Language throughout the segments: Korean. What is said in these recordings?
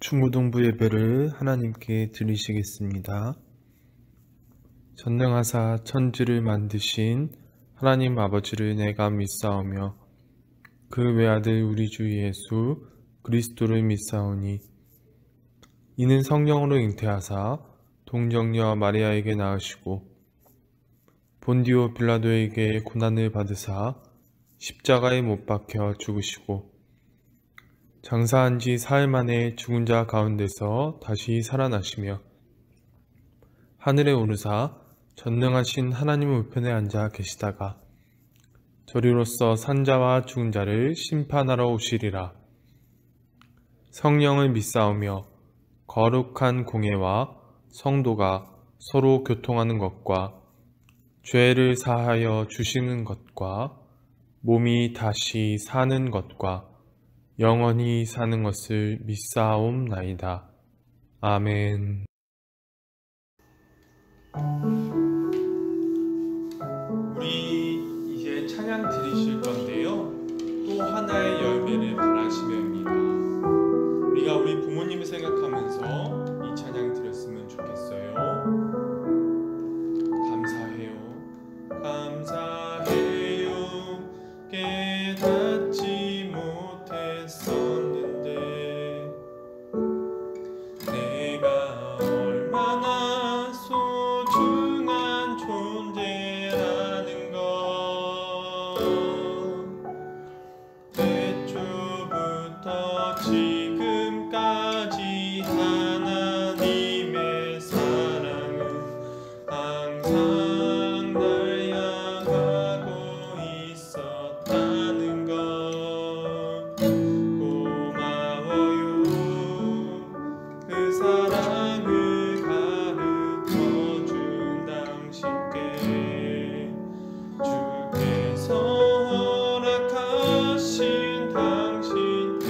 중고등부 예배를 하나님께 드리시겠습니다. 전능하사 천지를 만드신 하나님 아버지를 내가 믿사오며 그 외아들 우리 주 예수 그리스도를 믿사오니 이는 성령으로 잉태하사 동정녀 마리아에게 낳으시고 본디오 빌라도에게 고난을 받으사 십자가에 못 박혀 죽으시고 장사한 지 사흘 만에 죽은 자 가운데서 다시 살아나시며 하늘에 오르사 전능하신 하나님 우편에 앉아 계시다가 저리로서 산자와 죽은 자를 심판하러 오시리라. 성령을 믿사오며 거룩한 공예와 성도가 서로 교통하는 것과 죄를 사하여 주시는 것과 몸이 다시 사는 것과 영원히 사는 것을 믿사옵나이다. 아멘. 우리 이제 찬양 드리실 건데요. 또 하나의 열매를 바라시며입니다. 우리가 우리 부모님을 생각하면서 이 찬양 드렸으면 좋겠어요. 감사해요. 감사해요. 깨닫지 못했었는데 내가 얼마나 소중한 존재라는 것 태초부터 지금까지 하나님의 사랑은 항상 날 향하고 있었다는 것 고마워요. 그 사랑을 가르쳐준 당신께 주께서 허락하신 당신께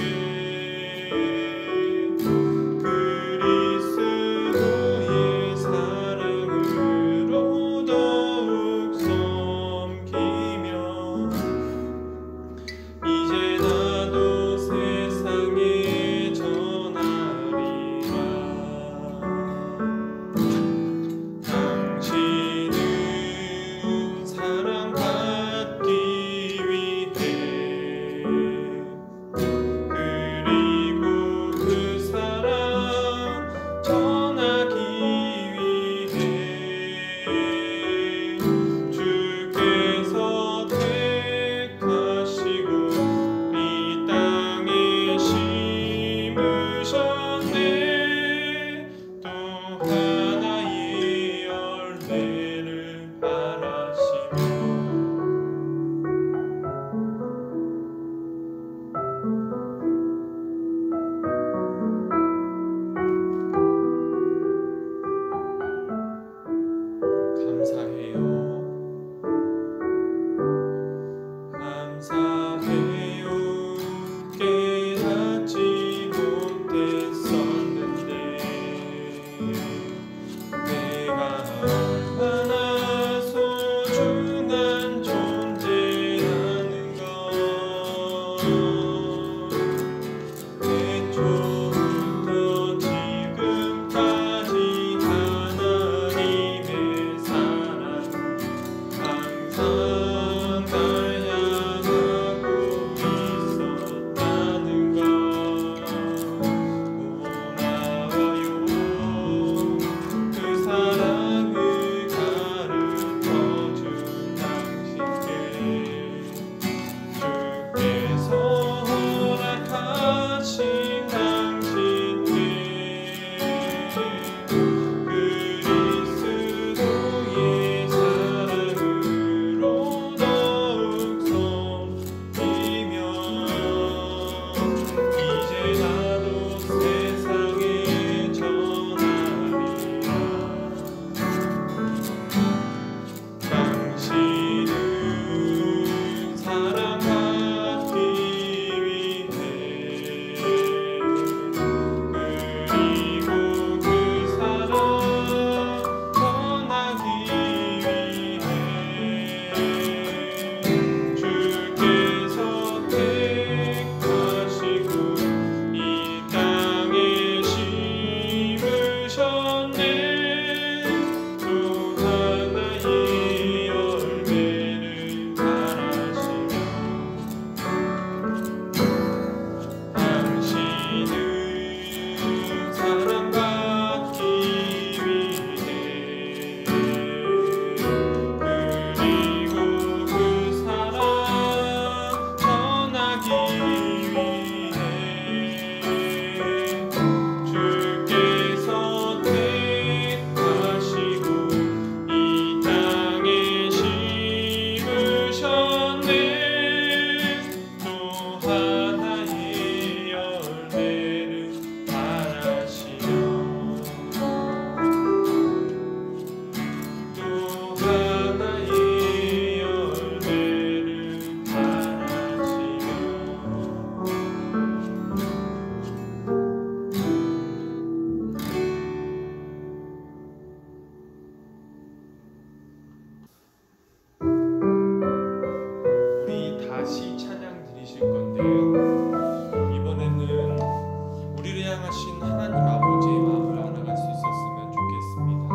다양하신 하나님 아버지의 마음을 알아갈 수 있었으면 좋겠습니다.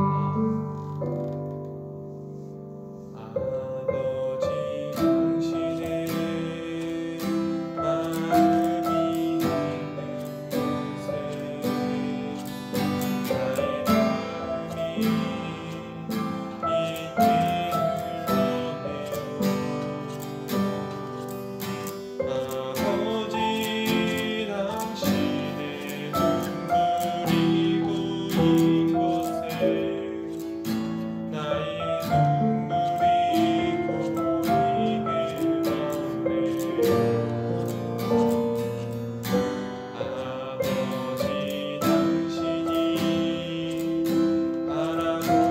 아버지 당신의 마음이 있는 곳에 나의 마음이 있기를 원해요. 아버지 당신의 눈물이 고인 곳에 나의 눈물이 고이길 원해요. 아버지 당신이 바라보는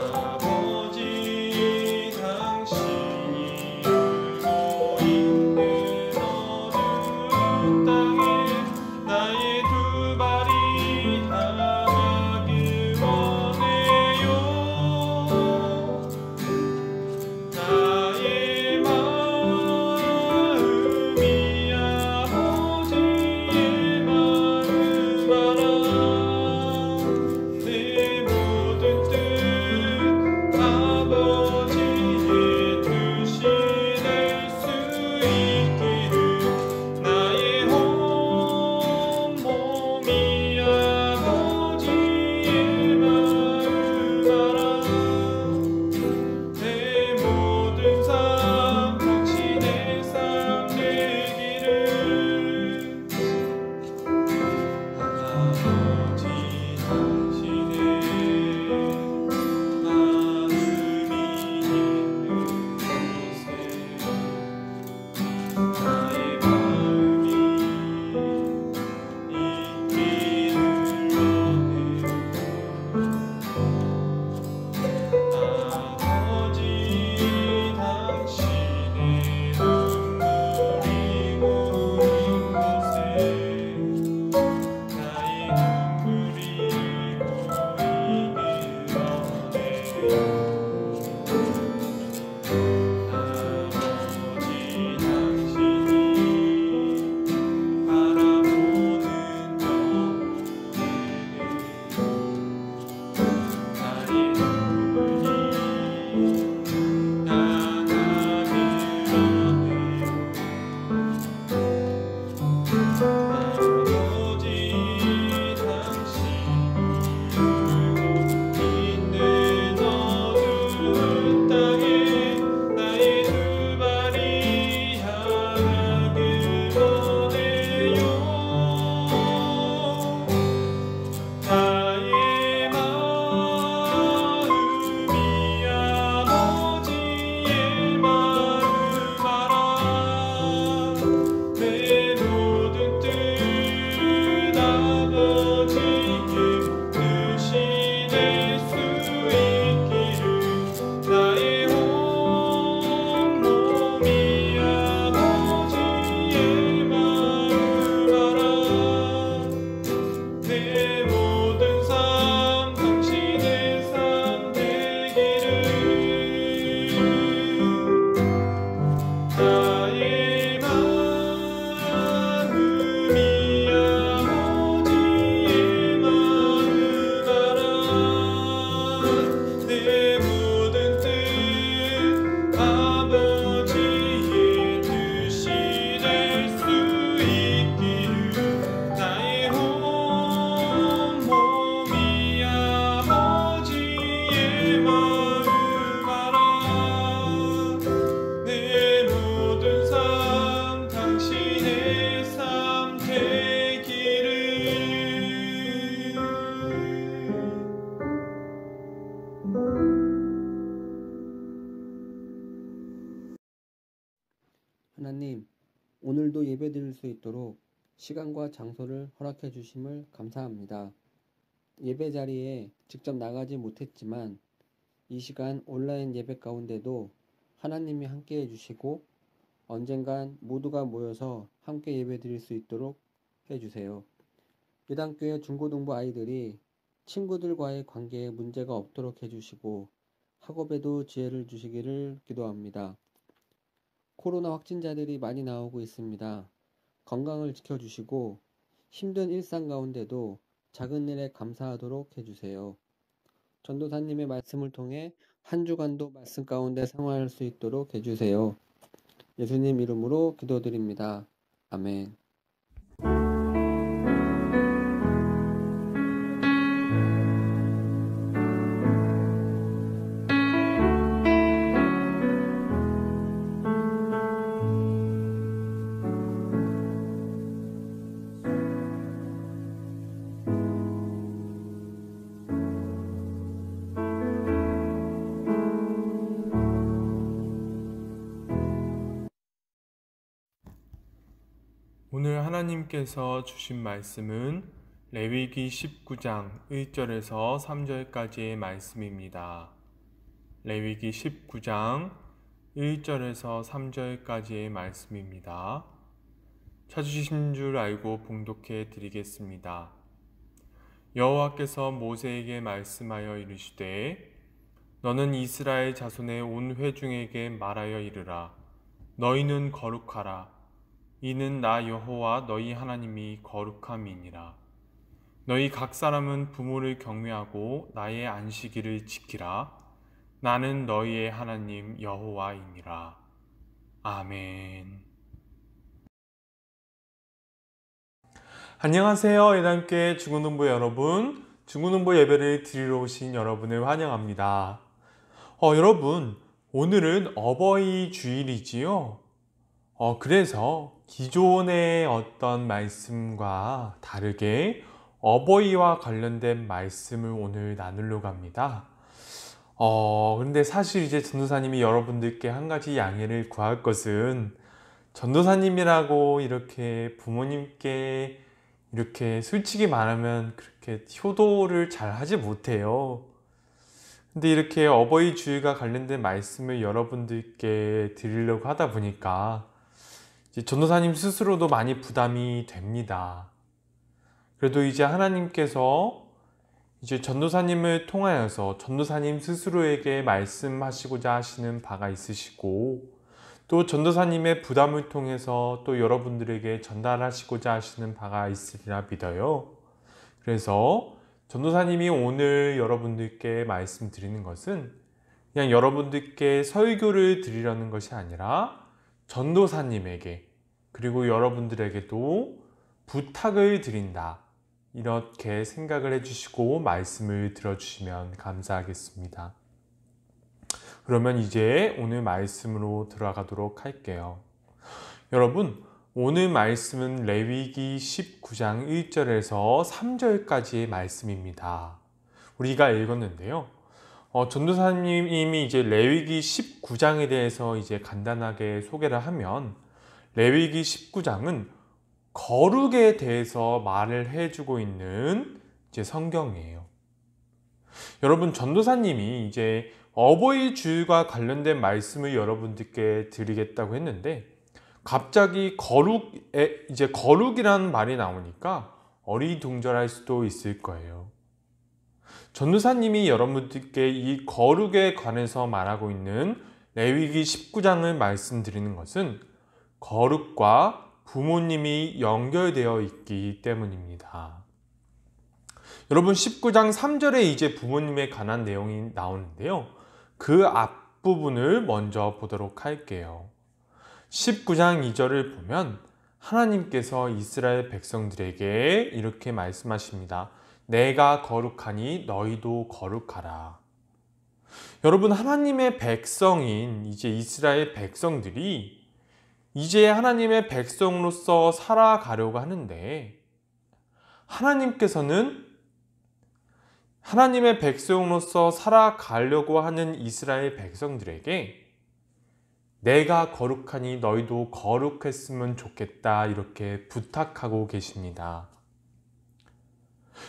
아버지 당신이 울고 있는 어두운 땅에 나의 두 발이 닿길 원해요. 나의 마음이 아버지의 마음 알아. 내 모든 뜻 아버지의 뜻이 될 수 있기를 나의 온 몸이 아버지의 마음 알아. 내 모든 삶 당신의 삶 되기를 아버지 당신의 마음이 있는 곳에 나의 마음이 있기를 원해요. 아버지 당신의 눈물이 고인 곳에 나의 눈물이 고이길 원해요. 아버지 당신이 바라보는 나의 눈물이 나가길 원해요. 아버지 당신이 울고 있는 어두운 땅에 나의 두 발이 향하길 원해요. 나의 마음이 아버지의 마음 알아. 내 모든 뜻 아버지의 뜻이 될 수 있기를 나의 온 몸이 아버지의 마음 알아. 내 모든 삶 당신의 삶 되기를 나의 마음이 아버지의 마음 알아. 내 모든 뜻 아버지의 뜻이 될 수 있기를 나의 온 몸이 아버지의 마음 알아. 내 모든 삶 당신의 삶 되기를 하나님, 오늘도 예배드릴 수 있도록 시간과 장소를 허락해 주심을 감사합니다. 예배 자리에 직접 나가지 못했지만 이 시간 온라인 예배 가운데도 하나님이 함께 해주시고 언젠간 모두가 모여서 함께 예배 드릴 수 있도록 해주세요. 예당교회 중고등부 아이들이 친구들과의 관계에 문제가 없도록 해주시고 학업에도 지혜를 주시기를 기도합니다. 코로나 확진자들이 많이 나오고 있습니다. 건강을 지켜주시고 힘든 일상 가운데도 작은 일에 감사하도록 해주세요. 전도사님의 말씀을 통해 한 주간도 말씀 가운데 생활할 수 있도록 해주세요. 예수님 이름으로 기도드립니다. 아멘. 오늘 하나님께서 주신 말씀은 레위기 19장 1절에서 3절까지의 말씀입니다. 레위기 19장 1절에서 3절까지의 말씀입니다. 찾으신 줄 알고 봉독해 드리겠습니다. 여호와께서 모세에게 말씀하여 이르시되 너는 이스라엘 자손의 온 회중에게 말하여 이르라. 너희는 거룩하라. 이는 나 여호와 너희 하나님이 거룩함이니라. 너희 각 사람은 부모를 경외하고 나의 안식일을 지키라. 나는 너희의 하나님 여호와이니라. 아멘. 안녕하세요. 예당교회 중고등부 여러분, 중고등부 예배를 드리러 오신 여러분을 환영합니다. 여러분, 오늘은 어버이 주일이지요. 그래서 기존의 어떤 말씀과 다르게 어버이와 관련된 말씀을 오늘 나누려고 합니다. 근데 사실 이제 전도사님이 여러분들께 한 가지 양해를 구할 것은 전도사님이라고 이렇게 부모님께 이렇게 솔직히 말하면 그렇게 효도를 잘 하지 못해요. 근데 이렇게 어버이 주일과 관련된 말씀을 여러분들께 드리려고 하다 보니까 전도사님 스스로도 많이 부담이 됩니다. 그래도 이제 하나님께서 이제 전도사님을 통하여서 전도사님 스스로에게 말씀하시고자 하시는 바가 있으시고 또 전도사님의 부담을 통해서 또 여러분들에게 전달하시고자 하시는 바가 있으리라 믿어요. 그래서 전도사님이 오늘 여러분들께 말씀드리는 것은 그냥 여러분들께 설교를 드리려는 것이 아니라 전도사님에게 그리고 여러분들에게도 부탁을 드린다. 이렇게 생각을 해주시고 말씀을 들어주시면 감사하겠습니다. 그러면 이제 오늘 말씀으로 들어가도록 할게요. 여러분, 오늘 말씀은 레위기 19장 1절에서 3절까지의 말씀입니다. 우리가 읽었는데요. 전도사님이 이제 레위기 19장에 대해서 이제 간단하게 소개를 하면 레위기 19장은 거룩에 대해서 말을 해주고 있는 이제 성경이에요. 여러분, 전도사님이 이제 어버이 주일과 관련된 말씀을 여러분들께 드리겠다고 했는데 갑자기 거룩이라는 말이 나오니까 어리둥절할 수도 있을 거예요. 전도사님이 여러분들께 이 거룩에 관해서 말하고 있는 레위기 19장을 말씀드리는 것은 거룩과 부모님이 연결되어 있기 때문입니다. 여러분, 19장 3절에 이제 부모님에 관한 내용이 나오는데요. 그 앞부분을 먼저 보도록 할게요. 19장 2절을 보면 하나님께서 이스라엘 백성들에게 이렇게 말씀하십니다. 내가 거룩하니 너희도 거룩하라. 여러분, 하나님의 백성인 이제 이스라엘 백성들이 이제 하나님의 백성으로서 살아가려고 하는데 하나님께서는 하나님의 백성으로서 살아가려고 하는 이스라엘 백성들에게 내가 거룩하니 너희도 거룩했으면 좋겠다 이렇게 부탁하고 계십니다.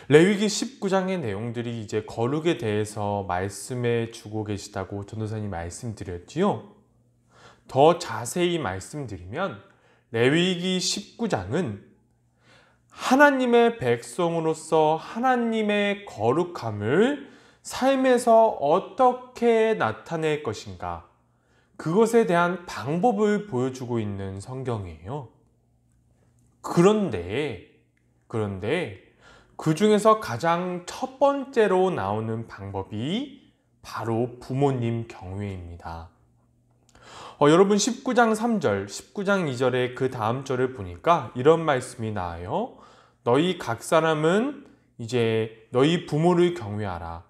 레위기 19장의 내용들이 이제 거룩에 대해서 말씀해 주고 계시다고 전도사님 말씀드렸지요. 더 자세히 말씀드리면 레위기 19장은 하나님의 백성으로서 하나님의 거룩함을 삶에서 어떻게 나타낼 것인가, 그것에 대한 방법을 보여주고 있는 성경이에요. 그런데 그 중에서 가장 첫 번째로 나오는 방법이 바로 부모님 경외입니다. 여러분 19장 3절, 19장 2절의 그 다음 절을 보니까 이런 말씀이 나와요. 너희 각 사람은 이제 너희 부모를 경외하라.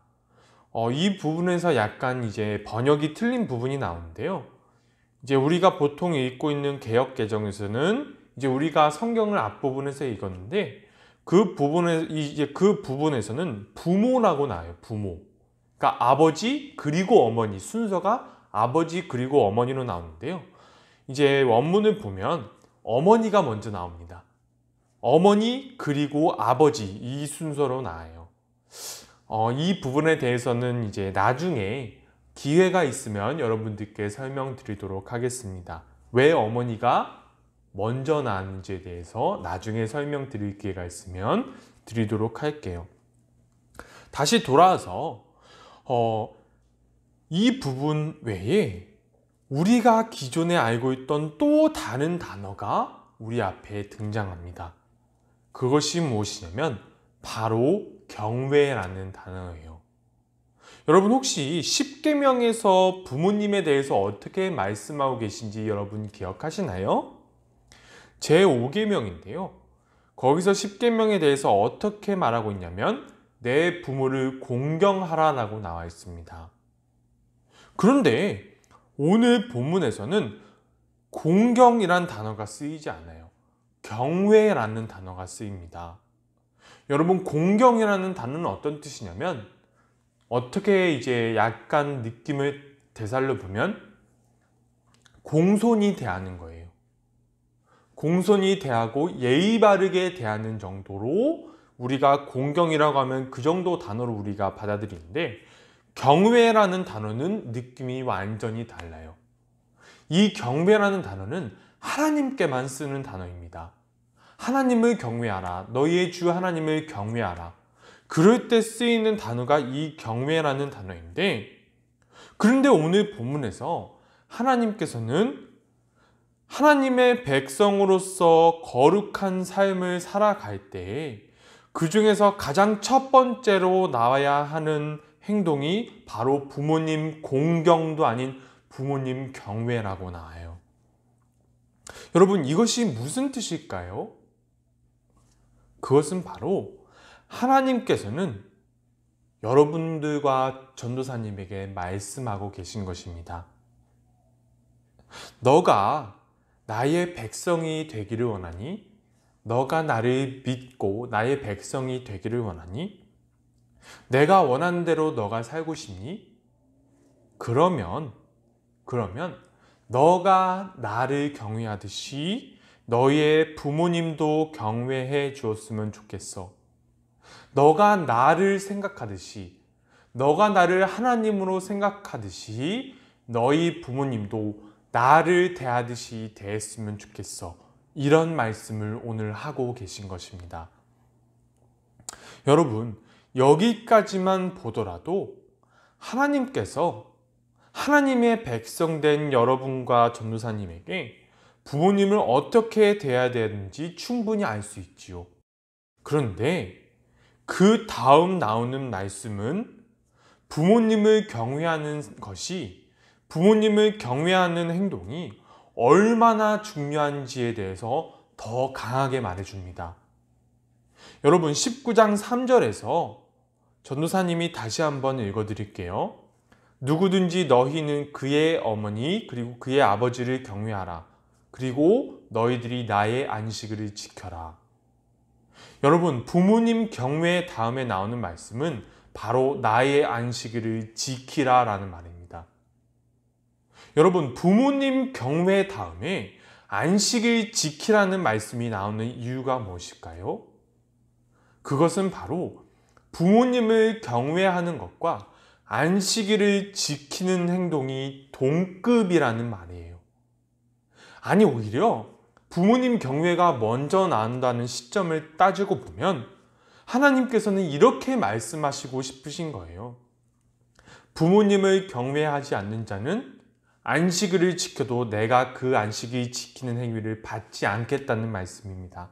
이 부분에서 약간 이제 번역이 틀린 부분이 나오는데요. 이제 우리가 보통 읽고 있는 개역 개정에서는 이제 우리가 성경을 앞부분에서 읽었는데 그 부분에서는 부모라고 나와요. 부모. 그러니까 아버지 그리고 어머니, 순서가 아버지 그리고 어머니로 나오는데요. 이제 원문을 보면 어머니가 먼저 나옵니다. 어머니 그리고 아버지, 이 순서로 나와요. 이 부분에 대해서는 이제 나중에 기회가 있으면 여러분들께 설명드리도록 하겠습니다. 왜 어머니가 먼저 나왔는지에 대해서 나중에 설명드릴 기회가 있으면 드리도록 할게요. 다시 돌아와서 이 부분 외에 우리가 기존에 알고 있던 또 다른 단어가 우리 앞에 등장합니다. 그것이 무엇이냐면 바로 경외라는 단어예요. 여러분 혹시 10계명에서 부모님에 대해서 어떻게 말씀하고 계신지 여러분 기억하시나요? 제5계명인데요. 거기서 10계명에 대해서 어떻게 말하고 있냐면 내 부모를 공경하라라고 나와 있습니다. 그런데 오늘 본문에서는 공경이란 단어가 쓰이지 않아요. 경외라는 단어가 쓰입니다. 여러분 공경이라는 단어는 어떤 뜻이냐면 어떻게 이제 약간 느낌을 되살려 보면 공손히 대하는 거예요. 공손히 대하고 예의 바르게 대하는 정도로 우리가 공경이라고 하면 그 정도 단어로 우리가 받아들이는데 경외라는 단어는 느낌이 완전히 달라요. 이 경외라는 단어는 하나님께만 쓰는 단어입니다. 하나님을 경외하라. 너희의 주 하나님을 경외하라. 그럴 때 쓰이는 단어가 이 경외라는 단어인데, 그런데 오늘 본문에서 하나님께서는 하나님의 백성으로서 거룩한 삶을 살아갈 때 그 중에서 가장 첫 번째로 나와야 하는 행동이 바로 부모님 공경도 아닌 부모님 경외라고 나와요. 여러분 이것이 무슨 뜻일까요? 그것은 바로 하나님께서는 여러분들과 전도사님에게 말씀하고 계신 것입니다. 너가 나의 백성이 되기를 원하니? 너가 나를 믿고 나의 백성이 되기를 원하니? 내가 원하는 대로 너가 살고 싶니? 그러면 너가 나를 경외하듯이 너의 부모님도 경외해 주었으면 좋겠어. 너가 나를 생각하듯이, 너가 나를 하나님으로 생각하듯이 너희 부모님도 나를 대하듯이 대했으면 좋겠어. 이런 말씀을 오늘 하고 계신 것입니다. 여러분, 여기까지만 보더라도 하나님께서 하나님의 백성된 여러분과 전도사님에게 부모님을 어떻게 대해야 되는지 충분히 알 수 있지요. 그런데 그 다음 나오는 말씀은 부모님을 경외하는 것이, 부모님을 경외하는 행동이 얼마나 중요한지에 대해서 더 강하게 말해줍니다. 여러분 19장 3절에서 전도사님이 다시 한번 읽어드릴게요. 누구든지 너희는 그의 어머니 그리고 그의 아버지를 경외하라. 그리고 너희들이 나의 안식일을 지켜라. 여러분 부모님 경외 다음에 나오는 말씀은 바로 나의 안식일을 지키라 라는 말입니다. 여러분 부모님 경외 다음에 안식일 지키라는 말씀이 나오는 이유가 무엇일까요? 그것은 바로 부모님을 경외하는 것과 안식일을 지키는 행동이 동급이라는 말이에요. 아니 오히려 부모님 경외가 먼저 나온다는 시점을 따지고 보면 하나님께서는 이렇게 말씀하시고 싶으신 거예요. 부모님을 경외하지 않는 자는 안식일을 지켜도 내가 그 안식일 지키는 행위를 받지 않겠다는 말씀입니다.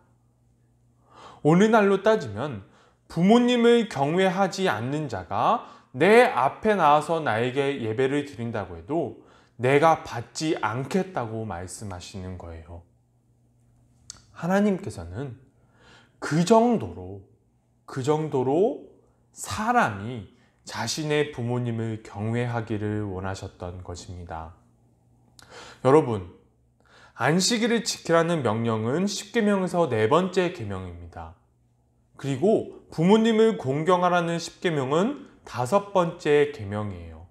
오늘날로 따지면 부모님을 경외하지 않는 자가 내 앞에 나와서 나에게 예배를 드린다고 해도 내가 받지 않겠다고 말씀하시는 거예요. 하나님께서는 그 정도로 사람이 자신의 부모님을 경외하기를 원하셨던 것입니다. 여러분, 안식일을 지키라는 명령은 십계명에서 네 번째 계명입니다. 그리고 부모님을 공경하라는 십계명은 다섯 번째 계명이에요.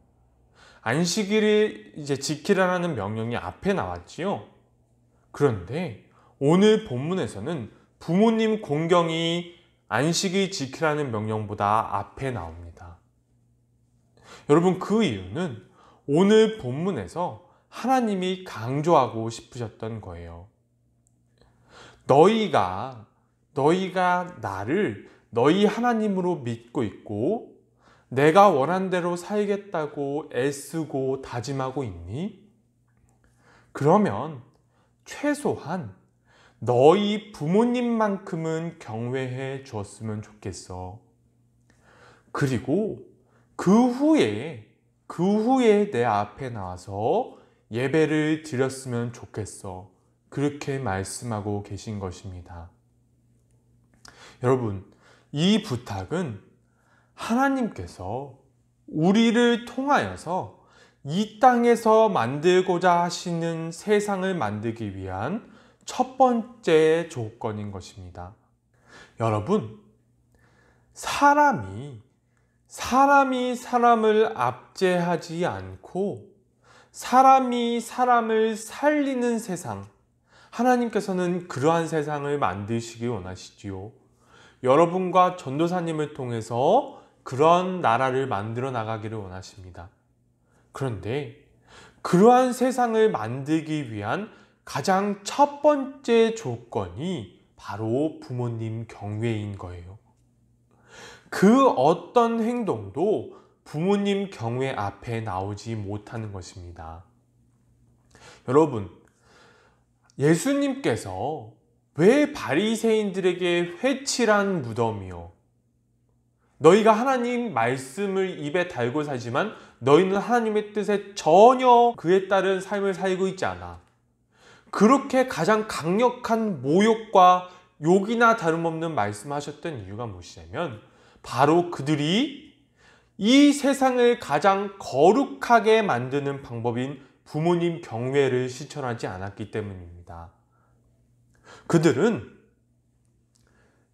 안식일을 지키라는 명령이 앞에 나왔지요. 그런데 오늘 본문에서는 부모님 공경이 안식일 지키라는 명령보다 앞에 나옵니다. 여러분, 그 이유는 오늘 본문에서 하나님이 강조하고 싶으셨던 거예요. 너희가 나를 너희 하나님으로 믿고 있고 내가 원한 대로 살겠다고 애쓰고 다짐하고 있니? 그러면 최소한 너희 부모님만큼은 경외해 주었으면 좋겠어. 그리고 그 후에 내 앞에 나와서 예배를 드렸으면 좋겠어. 그렇게 말씀하고 계신 것입니다. 여러분, 이 부탁은 하나님께서 우리를 통하여서 이 땅에서 만들고자 하시는 세상을 만들기 위한 첫 번째 조건인 것입니다. 여러분, 사람이 사람을 압제하지 않고 사람이 사람을 살리는 세상, 하나님께서는 그러한 세상을 만드시기 원하시지요. 여러분과 전도사님을 통해서 그런 나라를 만들어 나가기를 원하십니다. 그런데 그러한 세상을 만들기 위한 가장 첫 번째 조건이 바로 부모님 경외인 거예요. 그 어떤 행동도 부모님 경외 앞에 나오지 못하는 것입니다. 여러분, 예수님께서 왜 바리새인들에게 회칠한 무덤이요, 너희가 하나님 말씀을 입에 달고 살지만 너희는 하나님의 뜻에 전혀 그에 따른 삶을 살고 있지 않아, 그렇게 가장 강력한 모욕과 욕이나 다름없는 말씀하셨던 이유가 무엇이냐면 바로 그들이 이 세상을 가장 거룩하게 만드는 방법인 부모님 경외를 실천하지 않았기 때문입니다. 그들은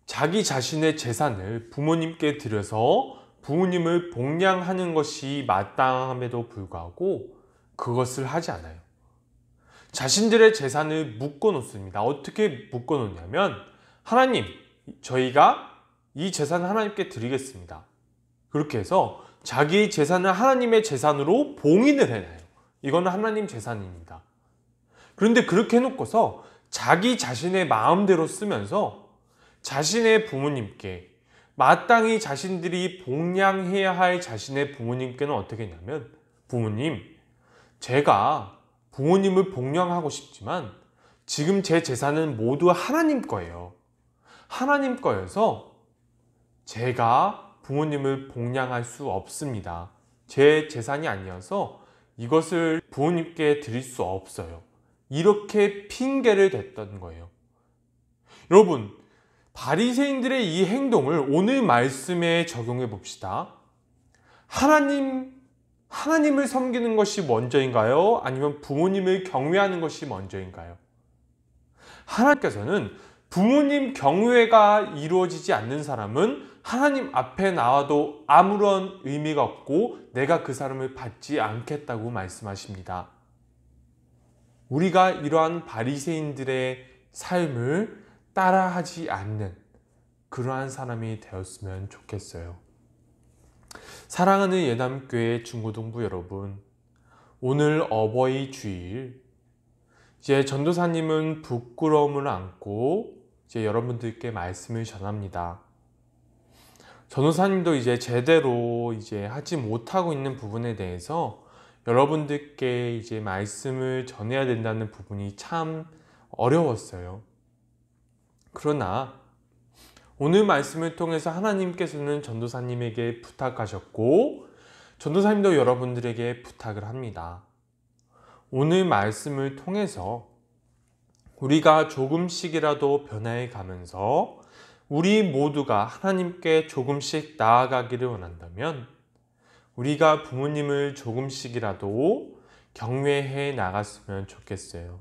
자기 자신의 재산을 부모님께 드려서 부모님을 복양하는 것이 마땅함에도 불구하고 그것을 하지 않아요. 자신들의 재산을 묶어 놓습니다. 어떻게 묶어 놓냐면, 하나님, 저희가 이 재산을 하나님께 드리겠습니다. 그렇게 해서 자기 재산을 하나님의 재산으로 봉인을 해놔요. 이거는 하나님 재산입니다. 그런데 그렇게 해놓고서 자기 자신의 마음대로 쓰면서 자신의 부모님께, 마땅히 자신들이 복양해야 할 자신의 부모님께는 어떻게 했냐면, 부모님, 제가 부모님을 복양하고 싶지만 지금 제 재산은 모두 하나님 거예요. 하나님 거여서 제가 부모님을 복양할 수 없습니다. 제 재산이 아니어서 이것을 부모님께 드릴 수 없어요. 이렇게 핑계를 댔던 거예요. 여러분, 바리새인들의 이 행동을 오늘 말씀에 적용해 봅시다. 하나님을 섬기는 것이 먼저인가요? 아니면 부모님을 경외하는 것이 먼저인가요? 하나님께서는 부모님 경외가 이루어지지 않는 사람은 하나님 앞에 나와도 아무런 의미가 없고 내가 그 사람을 받지 않겠다고 말씀하십니다. 우리가 이러한 바리새인들의 삶을 따라하지 않는 그러한 사람이 되었으면 좋겠어요. 사랑하는 예담교회 중고등부 여러분, 오늘 어버이 주일, 이제 전도사님은 부끄러움을 안고 이제 여러분들께 말씀을 전합니다. 전도사님도 이제 제대로 이제 하지 못하고 있는 부분에 대해서 여러분들께 이제 말씀을 전해야 된다는 부분이 참 어려웠어요. 그러나 오늘 말씀을 통해서 하나님께서는 전도사님에게 부탁하셨고 전도사님도 여러분들에게 부탁을 합니다. 오늘 말씀을 통해서 우리가 조금씩이라도 변화해 가면서 우리 모두가 하나님께 조금씩 나아가기를 원한다면 우리가 부모님을 조금씩이라도 경외해 나갔으면 좋겠어요.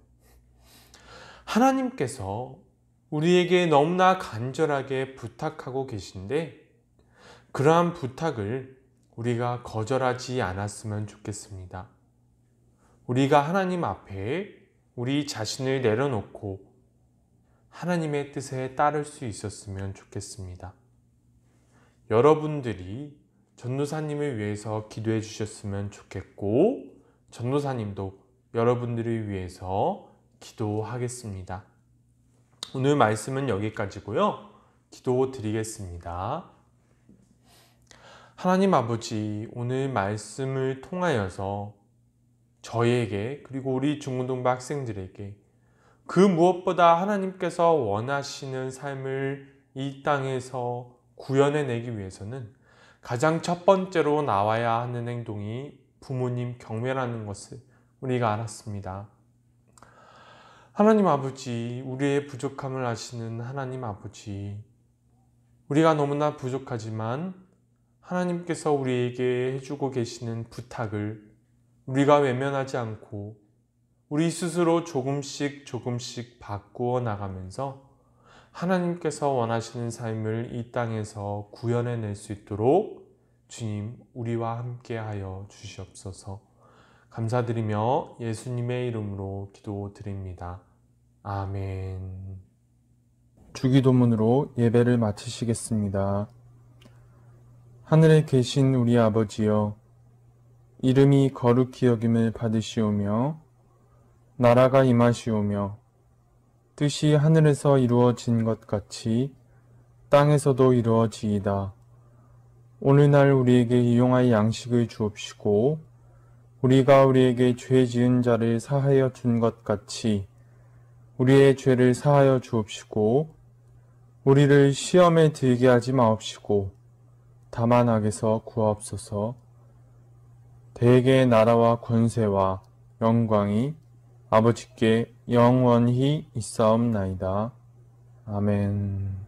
하나님께서 우리에게 너무나 간절하게 부탁하고 계신데 그러한 부탁을 우리가 거절하지 않았으면 좋겠습니다. 우리가 하나님 앞에 우리 자신을 내려놓고 하나님의 뜻에 따를 수 있었으면 좋겠습니다. 여러분들이 전도사님을 위해서 기도해 주셨으면 좋겠고 전도사님도 여러분들을 위해서 기도하겠습니다. 오늘 말씀은 여기까지고요. 기도 드리겠습니다. 하나님 아버지, 오늘 말씀을 통하여서 저에게 그리고 우리 중고등부 학생들에게 그 무엇보다 하나님께서 원하시는 삶을 이 땅에서 구현해내기 위해서는 가장 첫 번째로 나와야 하는 행동이 부모님 경외라는 것을 우리가 알았습니다. 하나님 아버지, 우리의 부족함을 아시는 하나님 아버지, 우리가 너무나 부족하지만 하나님께서 우리에게 해주고 계시는 부탁을 우리가 외면하지 않고 우리 스스로 조금씩 바꾸어 나가면서 하나님께서 원하시는 삶을 이 땅에서 구현해낼 수 있도록 주님, 우리와 함께 하여 주시옵소서. 감사드리며 예수님의 이름으로 기도드립니다. 아멘. 주기도문으로 예배를 마치시겠습니다. 하늘에 계신 우리 아버지여, 이름이 거룩히 여김을 받으시오며 나라가 임하시오며 뜻이 하늘에서 이루어진 것 같이 땅에서도 이루어지이다. 오늘날 우리에게 일용할 양식을 주옵시고 우리가 우리에게 죄 지은 자를 사하여 준 것 같이 우리의 죄를 사하여 주옵시고 우리를 시험에 들게 하지 마옵시고 다만 악에서 구하옵소서. 대개의 나라와 권세와 영광이 아버지께 영원히 있사옵나이다. 아멘.